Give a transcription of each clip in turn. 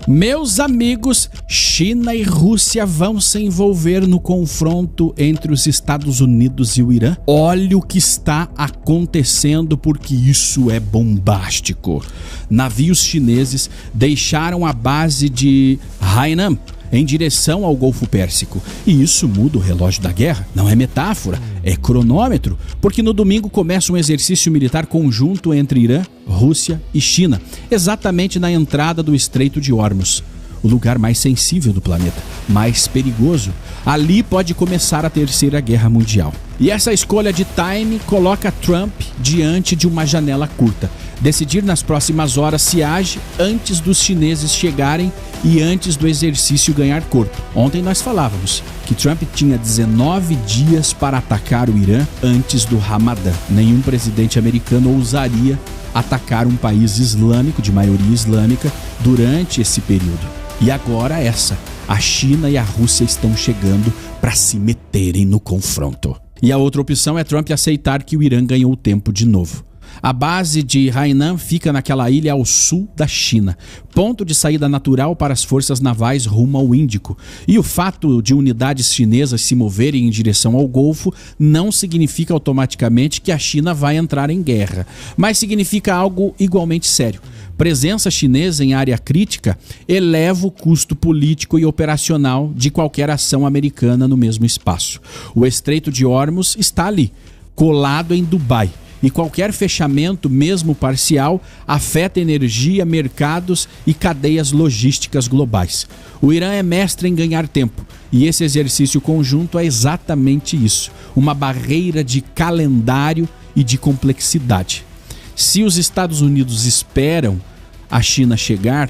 Meus amigos, China e Rússia vão se envolver no confronto entre os Estados Unidos e o Irã? Olha o que está acontecendo, porque isso é bombástico. Navios chineses deixaram a base de Hainan em direção ao Golfo Pérsico. E isso muda o relógio da guerra. Não é metáfora, é cronômetro. Porque no domingo começa um exercício militar conjunto entre Irã, Rússia e China, exatamente na entrada do Estreito de Hormuz, o lugar mais sensível do planeta, mais perigoso. Ali pode começar a Terceira Guerra Mundial. E essa escolha de time coloca Trump diante de uma janela curta. Decidir nas próximas horas se age antes dos chineses chegarem e antes do exercício ganhar corpo. Ontem nós falávamos que Trump tinha 19 dias para atacar o Irã antes do Ramadã. Nenhum presidente americano ousaria atacar um país islâmico, de maioria islâmica, durante esse período. E agora a China e a Rússia estão chegando para se meterem no confronto. E a outra opção é Trump aceitar que o Irã ganhou tempo de novo. A base de Hainan fica naquela ilha ao sul da China, ponto de saída natural para as forças navais rumo ao Índico. E o fato de unidades chinesas se moverem em direção ao Golfo não significa automaticamente que a China vai entrar em guerra, mas significa algo igualmente sério. Presença chinesa em área crítica eleva o custo político e operacional de qualquer ação americana no mesmo espaço. O Estreito de Hormuz está ali, colado em Dubai. E qualquer fechamento, mesmo parcial, afeta energia, mercados e cadeias logísticas globais. O Irã é mestre em ganhar tempo, e esse exercício conjunto é exatamente isso, uma barreira de calendário e de complexidade. Se os Estados Unidos esperam a China chegar,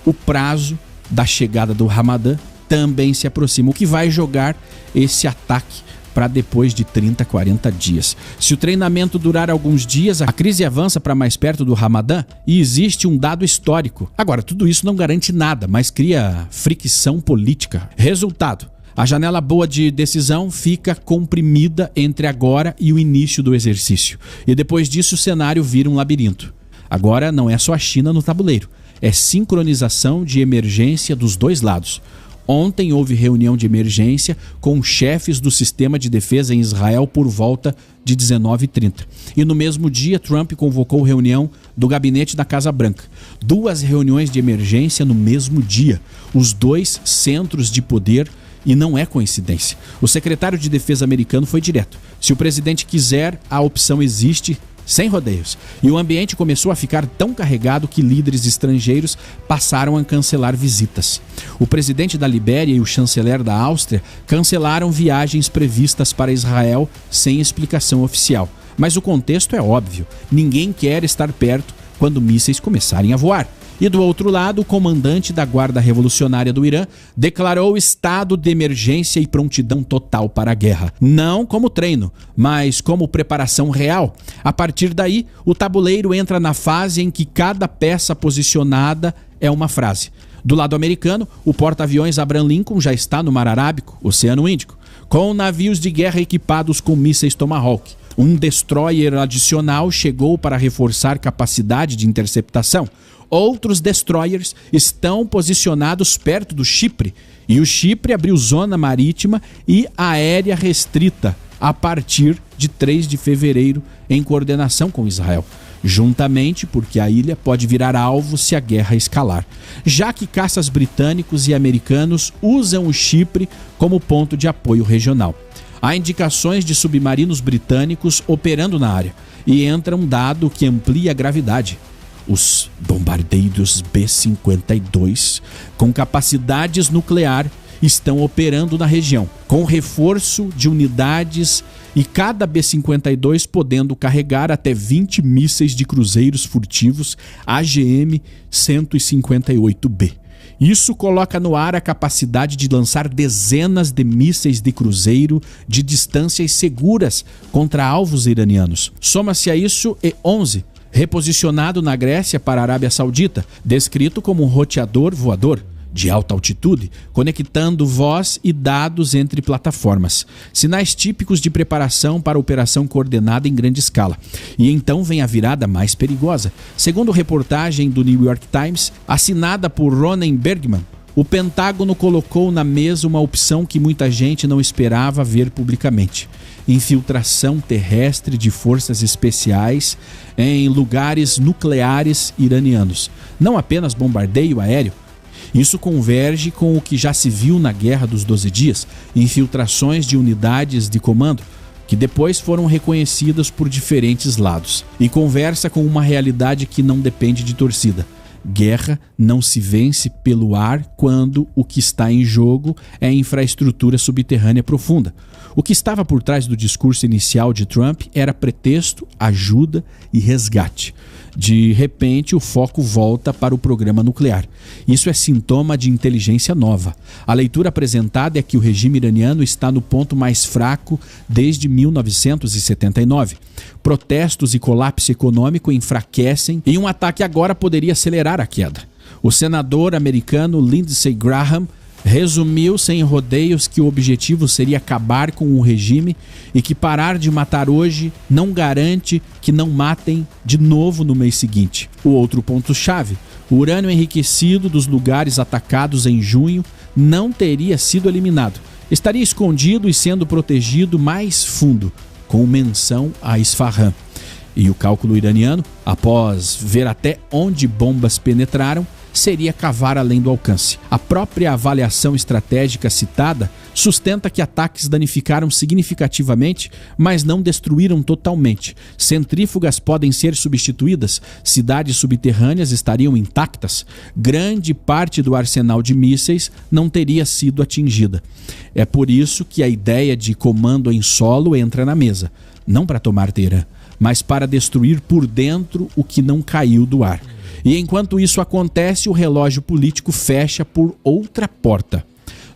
o prazo da chegada do Ramadã também se aproxima, o que vai jogar esse ataque para depois de 30, 40 dias. Se o treinamento durar alguns dias, a crise avança para mais perto do Ramadã e existe um dado histórico. Agora, tudo isso não garante nada, mas cria fricção política. Resultado: a janela boa de decisão fica comprimida entre agora e o início do exercício. E depois disso o cenário vira um labirinto. Agora não é só a China no tabuleiro, é sincronização de emergência dos dois lados. Ontem houve reunião de emergência com chefes do sistema de defesa em Israel por volta de 19h30. E no mesmo dia, Trump convocou reunião do gabinete da Casa Branca. 2 reuniões de emergência no mesmo dia. Os 2 centros de poder, e não é coincidência. O secretário de Defesa americano foi direto. Se o presidente quiser, a opção existe, sem rodeios. E o ambiente começou a ficar tão carregado que líderes estrangeiros passaram a cancelar visitas. O presidente da Libéria e o chanceler da Áustria cancelaram viagens previstas para Israel sem explicação oficial. Mas o contexto é óbvio. Ninguém quer estar perto quando mísseis começarem a voar. E do outro lado, o comandante da Guarda Revolucionária do Irã declarou estado de emergência e prontidão total para a guerra. Não como treino, mas como preparação real. A partir daí, o tabuleiro entra na fase em que cada peça posicionada é uma frase. Do lado americano, o porta-aviões Abraham Lincoln já está no Mar Arábico, Oceano Índico, com navios de guerra equipados com mísseis Tomahawk. Um destroyer adicional chegou para reforçar capacidade de interceptação. Outros destroyers estão posicionados perto do Chipre, e o Chipre abriu zona marítima e aérea restrita a partir de 3 de fevereiro, em coordenação com Israel. Juntamente porque a ilha pode virar alvo se a guerra escalar, já que caças britânicos e americanos usam o Chipre como ponto de apoio regional. Há indicações de submarinos britânicos operando na área, e entra um dado que amplia a gravidade. Os bombardeiros B-52, com capacidades nuclear, estão operando na região, com reforço de unidades, e cada B-52 podendo carregar até 20 mísseis de cruzeiros furtivos AGM-158B. Isso coloca no ar a capacidade de lançar dezenas de mísseis de cruzeiro de distâncias seguras contra alvos iranianos. Soma-se a isso E-11, reposicionado na Grécia para a Arábia Saudita, descrito como um roteador voador, de alta altitude, conectando voz e dados entre plataformas. Sinais típicos de preparação para operação coordenada em grande escala. E então vem a virada mais perigosa. Segundo reportagem do New York Times, assinada por Ronen Bergman, o Pentágono colocou na mesa uma opção que muita gente não esperava ver publicamente: infiltração terrestre de forças especiais em lugares nucleares iranianos. Não apenas bombardeio aéreo. Isso converge com o que já se viu na Guerra dos 12 Dias, infiltrações de unidades de comando, que depois foram reconhecidas por diferentes lados. E conversa com uma realidade que não depende de torcida. Guerra não se vence pelo ar quando o que está em jogo é infraestrutura subterrânea profunda. O que estava por trás do discurso inicial de Trump era pretexto, ajuda e resgate. De repente, o foco volta para o programa nuclear. Isso é sintoma de inteligência nova. A leitura apresentada é que o regime iraniano está no ponto mais fraco desde 1979. Protestos e colapso econômico enfraquecem e um ataque agora poderia acelerar a queda. O senador americano Lindsey Graham resumiu sem rodeios que o objetivo seria acabar com o regime e que parar de matar hoje não garante que não matem de novo no mês seguinte. O outro ponto-chave: o urânio enriquecido dos lugares atacados em junho não teria sido eliminado. Estaria escondido e sendo protegido mais fundo, com menção a Isfahan. E o cálculo iraniano, após ver até onde bombas penetraram, seria cavar além do alcance. A própria avaliação estratégica citada sustenta que ataques danificaram significativamente, mas não destruíram totalmente. Centrífugas podem ser substituídas, cidades subterrâneas estariam intactas, grande parte do arsenal de mísseis não teria sido atingida. É por isso que a ideia de comando em solo entra na mesa, não para tomar Teherã, mas para destruir por dentro o que não caiu do ar. E enquanto isso acontece, o relógio político fecha por outra porta.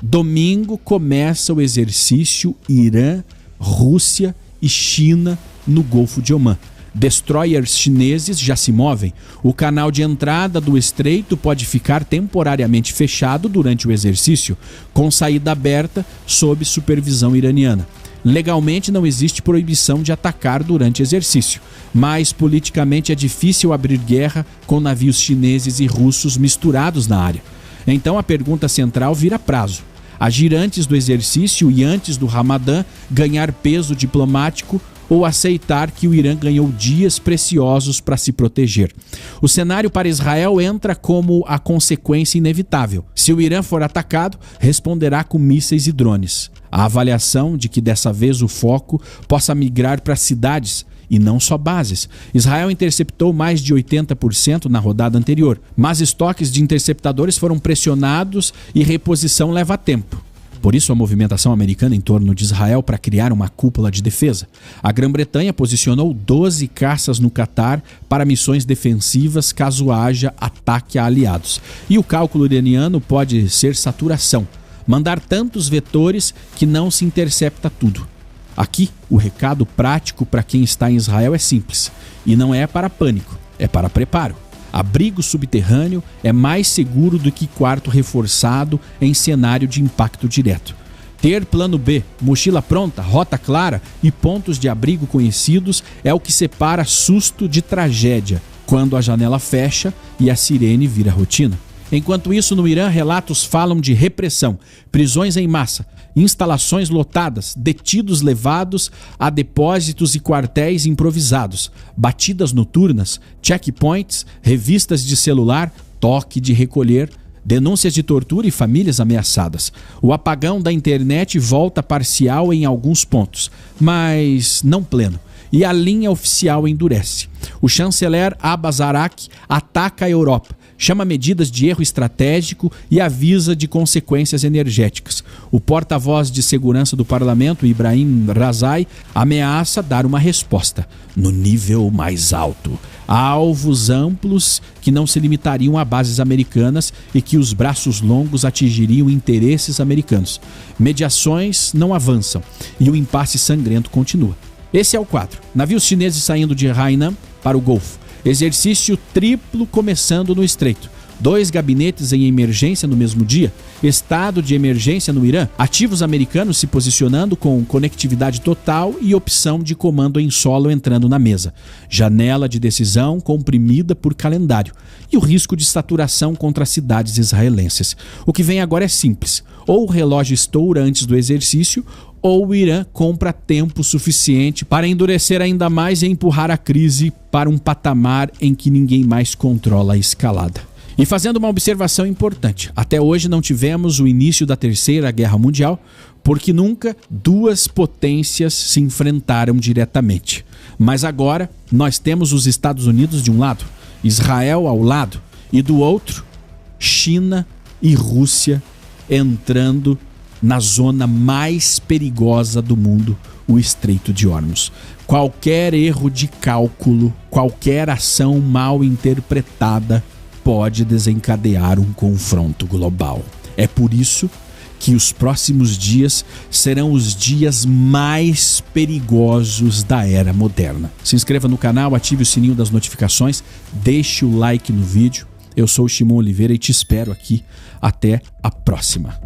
Domingo começa o exercício Irã, Rússia e China no Golfo de Omã. Destroyers chineses já se movem. O canal de entrada do estreito pode ficar temporariamente fechado durante o exercício, com saída aberta sob supervisão iraniana. Legalmente não existe proibição de atacar durante exercício, mas politicamente é difícil abrir guerra com navios chineses e russos misturados na área. Então a pergunta central vira prazo: agir antes do exercício e antes do Ramadã, ganhar peso diplomático, ou aceitar que o Irã ganhou dias preciosos para se proteger. O cenário para Israel entra como a consequência inevitável. Se o Irã for atacado, responderá com mísseis e drones. A avaliação de que dessa vez o foco possa migrar para cidades e não só bases. Israel interceptou mais de 80% na rodada anterior, mas estoques de interceptadores foram pressionados e reposição leva tempo. Por isso a movimentação americana em torno de Israel para criar uma cúpula de defesa. A Grã-Bretanha posicionou 12 caças no Catar para missões defensivas caso haja ataque a aliados. E o cálculo iraniano pode ser saturação, mandar tantos vetores que não se intercepta tudo. Aqui, o recado prático para quem está em Israel é simples, e não é para pânico, é para preparo. Abrigo subterrâneo é mais seguro do que quarto reforçado em cenário de impacto direto. Ter plano B, mochila pronta, rota clara e pontos de abrigo conhecidos é o que separa susto de tragédia, quando a janela fecha e a sirene vira rotina. Enquanto isso, no Irã, relatos falam de repressão, prisões em massa, instalações lotadas, detidos levados a depósitos e quartéis improvisados, batidas noturnas, checkpoints, revistas de celular, toque de recolher, denúncias de tortura e famílias ameaçadas. O apagão da internet volta parcial em alguns pontos, mas não pleno. E a linha oficial endurece. O chanceler Abbas Araqi ataca a Europa, chama medidas de erro estratégico e avisa de consequências energéticas. O porta-voz de segurança do parlamento, Ibrahim Razai, ameaça dar uma resposta no nível mais alto, a alvos amplos que não se limitariam a bases americanas e que os braços longos atingiriam interesses americanos. Mediações não avançam e o impasse sangrento continua. Esse é o quadro. Navios chineses saindo de Hainan para o Golfo. Exercício triplo começando no estreito. 2 gabinetes em emergência no mesmo dia, estado de emergência no Irã, ativos americanos se posicionando com conectividade total e opção de comando em solo entrando na mesa, janela de decisão comprimida por calendário e o risco de saturação contra as cidades israelenses. O que vem agora é simples: ou o relógio estoura antes do exercício, ou o Irã compra tempo suficiente para endurecer ainda mais e empurrar a crise para um patamar em que ninguém mais controla a escalada. E fazendo uma observação importante, até hoje não tivemos o início da Terceira Guerra Mundial, porque nunca 2 potências se enfrentaram diretamente. Mas agora nós temos os Estados Unidos de um lado, Israel ao lado, e do outro, China e Rússia entrando na zona mais perigosa do mundo, o Estreito de Hormuz. Qualquer erro de cálculo, qualquer ação mal interpretada pode desencadear um confronto global. É por isso que os próximos dias serão os dias mais perigosos da era moderna. Se inscreva no canal, ative o sininho das notificações, deixe o like no vídeo. Eu sou o Shimon Oliveira e te espero aqui. Até a próxima.